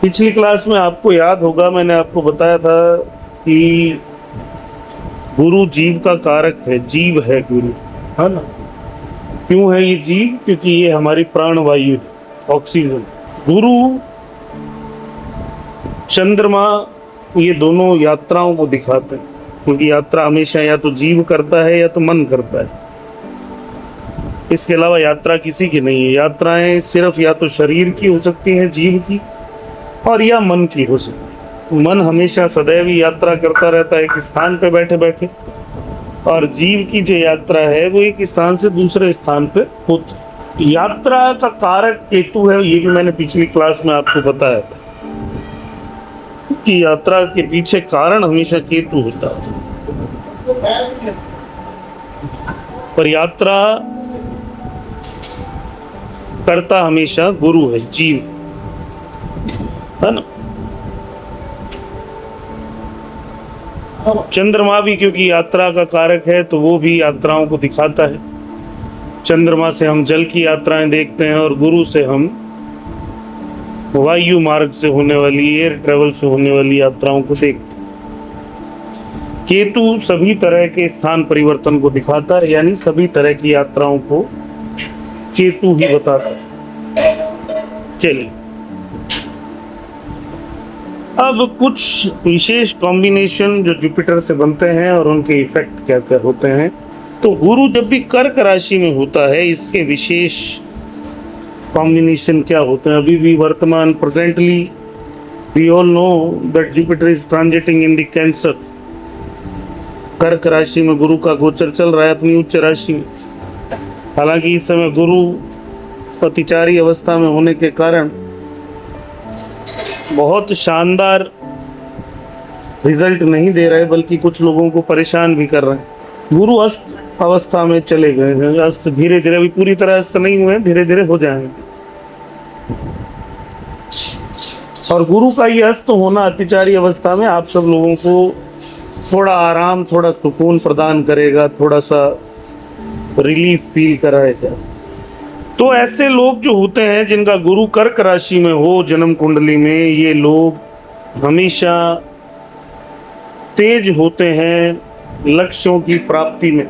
पिछली क्लास में आपको याद होगा, मैंने आपको बताया था कि गुरु जीव का कारक है, जीव है गुरु, है ना। क्यों है ये जीव? क्योंकि ये हमारी प्राणवायु, ऑक्सीजन। गुरु, चंद्रमा, ये दोनों यात्राओं को दिखाते हैं, क्योंकि यात्रा हमेशा या तो जीव करता है या तो मन करता है। इसके अलावा यात्रा किसी की नहीं है। यात्राएं सिर्फ या तो शरीर की हो सकती हैं, जीव की, और या मन की हो सकती है। मन हमेशा सदैव यात्रा करता रहता है एक स्थान पे बैठे बैठे, और जीव की जो यात्रा है वो एक स्थान से दूसरे स्थान पे होती है। यात्रा का कारक केतु है, ये भी मैंने पिछली क्लास में आपको बताया था कि यात्रा के पीछे कारण हमेशा केतु होता है। पर यात्रा करता हमेशा गुरु है, जीव, है ना। चंद्रमा भी क्योंकि यात्रा का कारक है तो वो भी यात्राओं को दिखाता है। चंद्रमा से हम जल की यात्राएं देखते हैं और गुरु से हम वायु मार्ग से होने वाली, एयर ट्रेवल से होने वाली यात्राओं को देखते हैं। केतु सभी तरह के स्थान परिवर्तन को दिखाता है, यानी सभी तरह की यात्राओं को केतु ही बताता है। चलिए, अब कुछ विशेष कॉम्बिनेशन जो जुपिटर से बनते हैं और उनके इफेक्ट क्या क्या होते हैं। तो गुरु जब भी कर्क राशि में होता है, इसके विशेष कॉम्बिनेशन क्या होते हैं। अभी भी वर्तमान presently we all know that Jupiter is transiting in the Cancer. कर्क राशि में गुरु का गोचर चल रहा है अपनी उच्च राशि में। हालांकि इस समय गुरु अतिचारी अवस्था में होने के कारण बहुत शानदार रिजल्ट नहीं दे रहे, बल्कि कुछ लोगों को परेशान भी कर रहे हैं। गुरु अस्त अवस्था में चले गए हैं। अस्त धीरे धीरे, अभी पूरी तरह अस्त नहीं हुए, धीरे धीरे हो जाएंगे। और गुरु का ये अस्त होना अतिचारी अवस्था में आप सब लोगों को थोड़ा आराम, थोड़ा सुकून प्रदान करेगा, थोड़ा सा रिलीफ फील कराएगा। तो ऐसे लोग जो होते हैं जिनका गुरु कर्क राशि में हो जन्म कुंडली में, ये लोग हमेशा तेज होते हैं लक्ष्यों की प्राप्ति में।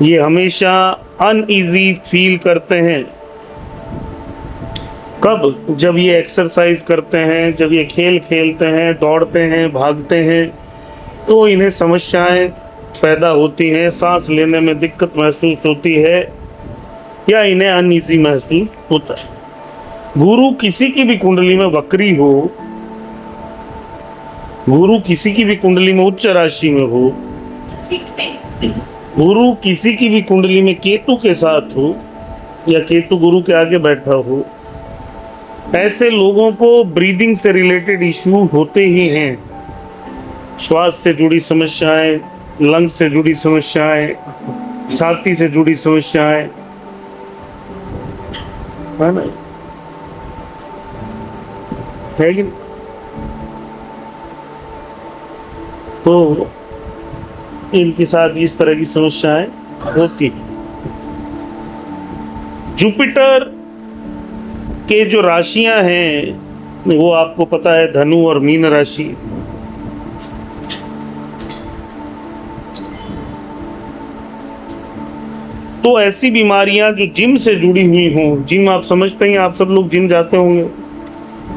ये हमेशा अनईजी फील करते हैं। कब? जब ये एक्सरसाइज करते हैं, जब ये खेल खेलते हैं, दौड़ते हैं, भागते हैं, तो इन्हें समस्याएं पैदा होती हैं, सांस लेने में दिक्कत महसूस होती है, या इन्हें अनईजी महसूस होता है। गुरु किसी की भी कुंडली में वक्री हो, गुरु किसी की भी कुंडली में उच्च राशि में हो, गुरु किसी की भी कुंडली में केतु के साथ हो, या केतु गुरु के आगे बैठा हो, ऐसे लोगों को ब्रीदिंग से रिलेटेड इश्यू होते ही हैं। श्वास से जुड़ी समस्याएं, लंग से जुड़ी समस्याएं, छाती से जुड़ी समस्याएं, है ना, है कि? तो इनके साथ इस तरह की समस्याएं होती हैं। जुपिटर के जो राशियां हैं वो आपको पता है, धनु और मीन राशि। तो ऐसी बीमारियां जो जिम से जुड़ी हुई हों, जिम आप समझते हैं, आप सब लोग जिम जाते होंगे।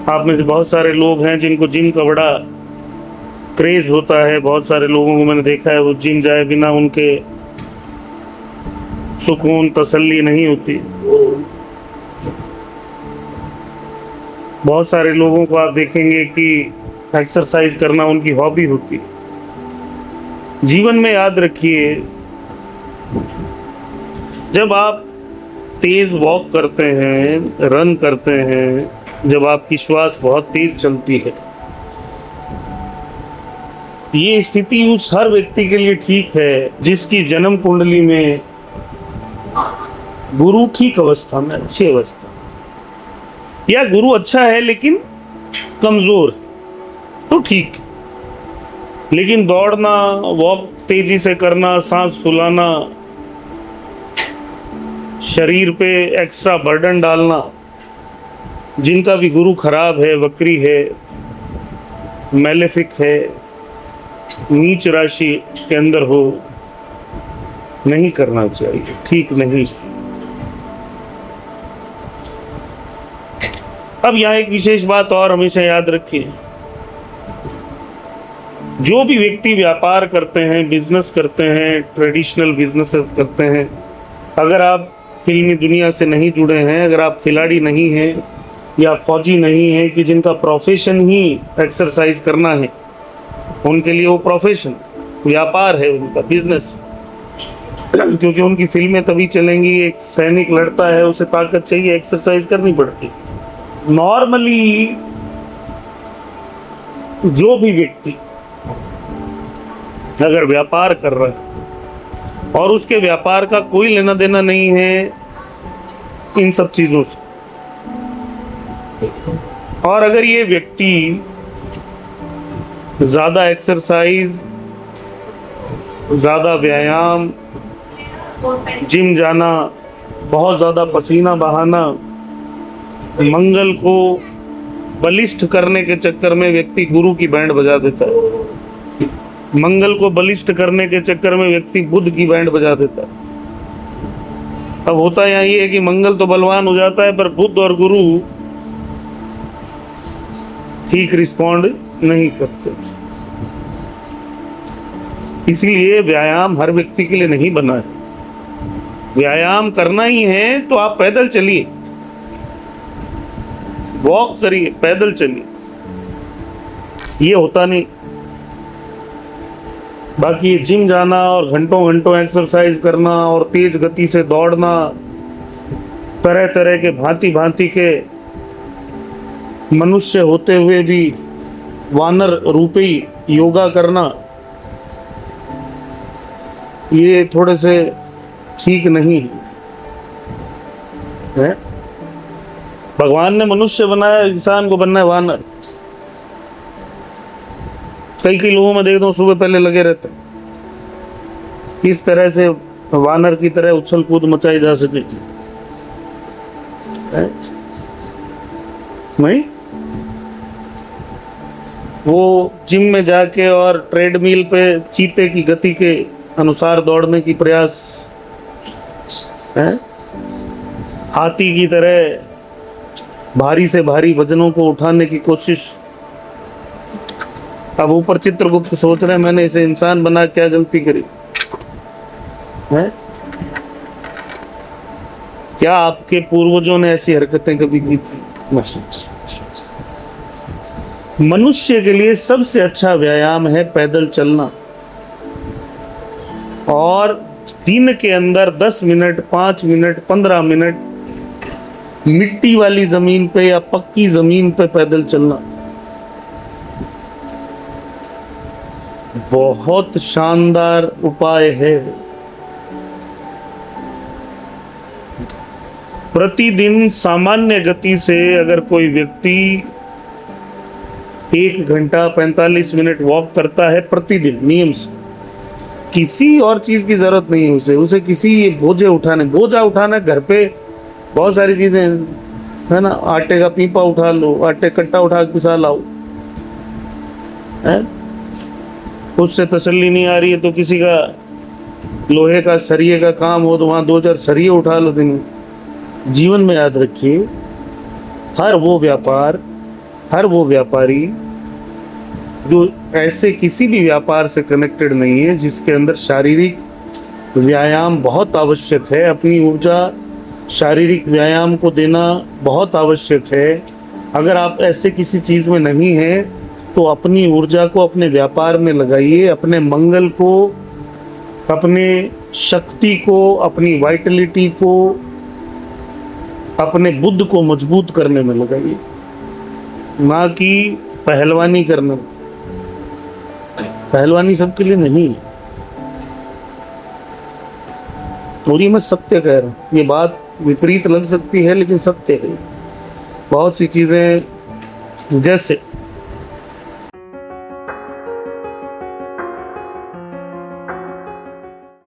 आप में से बहुत सारे लोग हैं जिनको जिम का बड़ा क्रेज होता है। बहुत सारे लोगों को मैंने देखा है वो जिम जाए बिना उनके सुकून तसल्ली नहीं होती। बहुत सारे लोगों को आप देखेंगे कि एक्सरसाइज करना उनकी हॉबी होती है। जीवन में याद रखिए, जब आप तेज वॉक करते हैं, रन करते हैं, जब आपकी श्वास बहुत तेज चलती है, ये स्थिति उस हर व्यक्ति के लिए ठीक है जिसकी जन्म कुंडली में गुरु ठीक अवस्था में, अच्छी अवस्था, या गुरु अच्छा है लेकिन कमजोर, तो ठीक। लेकिन दौड़ना, वॉक तेजी से करना, सांस फुलाना, शरीर पे एक्स्ट्रा बर्डन डालना, जिनका भी गुरु खराब है, वक्री है, मैलेफिक है, नीच राशि के अंदर हो, नहीं करना चाहिए, ठीक नहीं। अब यहाँ एक विशेष बात और हमेशा याद रखिए, जो भी व्यक्ति व्यापार करते हैं, बिजनेस करते हैं, ट्रेडिशनल बिजनेसेस करते हैं, अगर आप फिल्मी दुनिया से नहीं जुड़े हैं, अगर आप खिलाड़ी नहीं हैं या फौजी नहीं हैं कि जिनका प्रोफेशन ही एक्सरसाइज करना है, उनके लिए वो प्रोफेशन व्यापार है, उनका बिजनेस क्योंकि उनकी फिल्में तभी चलेंगी, एक सैनिक लड़ता है, उसे ताकत चाहिए, एक्सरसाइज करनी पड़ती। नॉर्मली जो भी व्यक्ति अगर व्यापार कर रहा है और उसके व्यापार का कोई लेना देना नहीं है इन सब चीजों से, और अगर ये व्यक्ति ज्यादा एक्सरसाइज, ज्यादा व्यायाम, जिम जाना, बहुत ज्यादा पसीना बहाना, मंगल को बलिष्ठ करने के चक्कर में व्यक्ति गुरु की बैंड बजा देता है, मंगल को बलिष्ठ करने के चक्कर में व्यक्ति बुध की बैंड बजा देता है। अब होता यहाँ ये है कि मंगल तो बलवान हो जाता है, पर बुध और गुरु ठीक रिस्पॉन्ड नहीं करते। इसलिए व्यायाम हर व्यक्ति के लिए नहीं बना है। व्यायाम करना ही है तो आप पैदल चलिए, वॉक करिए, पैदल चलिए, ये होता नहीं। बाकी जिम जाना और घंटों घंटों एक्सरसाइज करना और तेज गति से दौड़ना, तरह तरह के भांति भांति के मनुष्य होते हुए भी वानर रूपी योगा करना, ये थोड़े से ठीक नहीं है। भगवान ने मनुष्य बनाया, इंसान को बनना है वानर। कई लोगों में देखता हूँ सुबह पहले लगे रहते, किस तरह से वानर की तरह उछल कूद मचाई जा सके, नहीं? वो जिम में जाके और ट्रेडमिल पे चीते की गति के अनुसार दौड़ने की प्रयास है, हाथी की तरह भारी से भारी वजनों को उठाने की कोशिश। अब ऊपर चित्रगुप्त सोच रहे हैं मैंने इसे इंसान बना क्या गलती करी है? क्या आपके पूर्वजों ने ऐसी हरकतें कभी की थी? मनुष्य के लिए सबसे अच्छा व्यायाम है पैदल चलना, और दिन के अंदर 10 मिनट, 5 मिनट, 15 मिनट मिट्टी वाली जमीन पे या पक्की जमीन पे पैदल चलना बहुत शानदार उपाय है। प्रतिदिन सामान्य गति से अगर कोई व्यक्ति 1 घंटा 45 मिनट वॉक करता है प्रतिदिन नियम से, किसी और चीज की जरूरत नहीं है उसे किसी बोझा उठाना, घर पे बहुत सारी चीजें है ना, आटे का पीपा उठा लो, आटे कट्टा उठा के पिसा लाओ, है? उससे तसल्ली नहीं आ रही है तो किसी का लोहे का सरिये का काम हो तो वहां 2-4 सरिये उठा लो दिन में। जीवन में याद रखिए, हर वो व्यापारी जो ऐसे किसी भी व्यापार से कनेक्टेड नहीं है जिसके अंदर शारीरिक व्यायाम बहुत आवश्यक है, अपनी ऊर्जा शारीरिक व्यायाम को देना बहुत आवश्यक है। अगर आप ऐसे किसी चीज़ में नहीं हैं तो अपनी ऊर्जा को अपने व्यापार में लगाइए, अपने मंगल को, अपने शक्ति को, अपनी वाइटलिटी को, अपने बुद्ध को मजबूत करने में लगाइए, ना कि पहलवानी करने। पहलवानी सबके लिए नहीं। और ये मैं सत्य कह रहा हूँ, ये बात विपरीत लग सकती है लेकिन सत्य है। बहुत सी चीज़ें जैसे